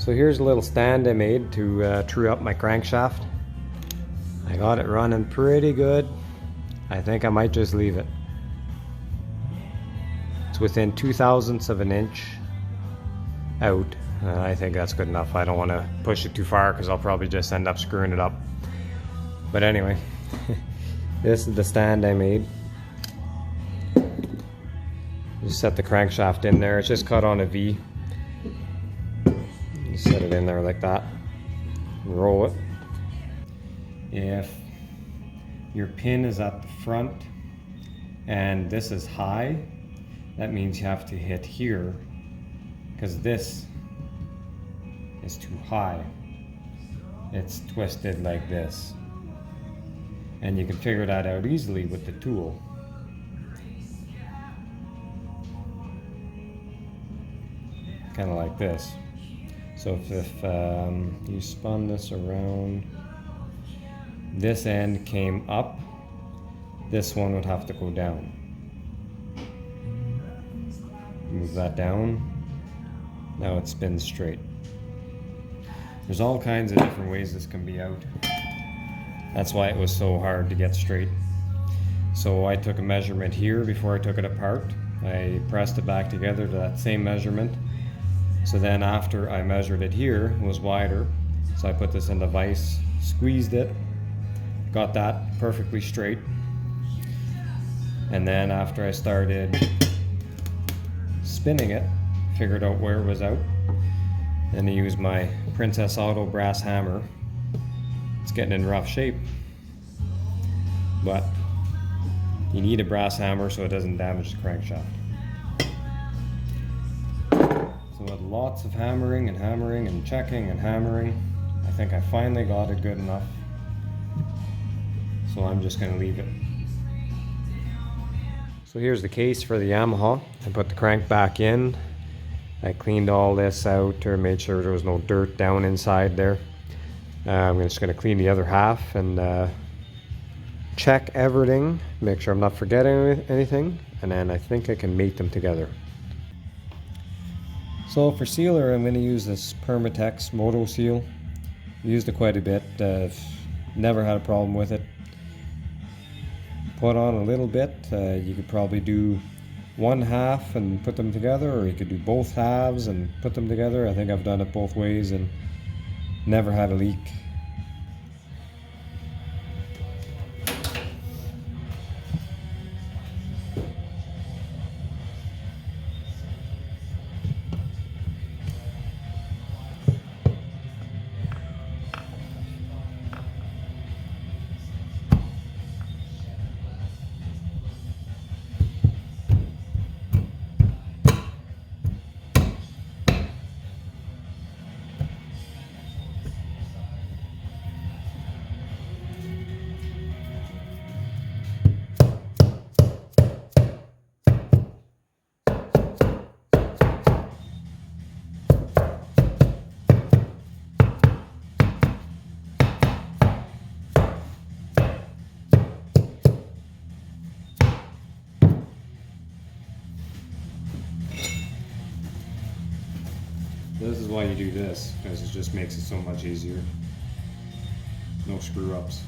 So here's a little stand I made to true up my crankshaft. I got it running pretty good. I think I might just leave it. It's within 0.02 of an inch out. I think that's good enough. I don't want to push it too far because I'll probably just end up screwing it up. But anyway, this is the stand I made. Just set the crankshaft in there. It's just cut on a V. You set it in there like that. Roll it. If your pin is at the front and this is high, that means you have to hit here because this is too high. It's twisted like this. And you can figure that out easily with the tool. Kind of like this. So if you spun this around, this end came up, this one would have to go down. Move that down, now it spins straight. There's all kinds of different ways this can be out. That's why it was so hard to get straight. So I took a measurement here before I took it apart. I pressed it back together to that same measurement. So then after I measured it here, it was wider. So I put this in the vise, squeezed it, got that perfectly straight. And then after I started spinning it, figured out where it was out. Then I used my Princess Auto brass hammer. It's getting in rough shape, but you need a brass hammer so it doesn't damage the crankshaft. So with lots of hammering and checking and hammering, I think I finally got it good enough. So I'm just going to leave it. So here's the case for the Yamaha. I put the crank back in. I cleaned all this out or made sure there was no dirt down inside there. I'm just going to clean the other half and check everything, make sure I'm not forgetting anything, and then I think I can mate them together. So for sealer, I'm going to use this Permatex Moto Seal. Used it quite a bit, never had a problem with it. Put on a little bit, you could probably do one half and put them together, or you could do both halves and put them together. I think I've done it both ways and never had a leak. This is why you do this, because it just makes it so much easier. No screw ups.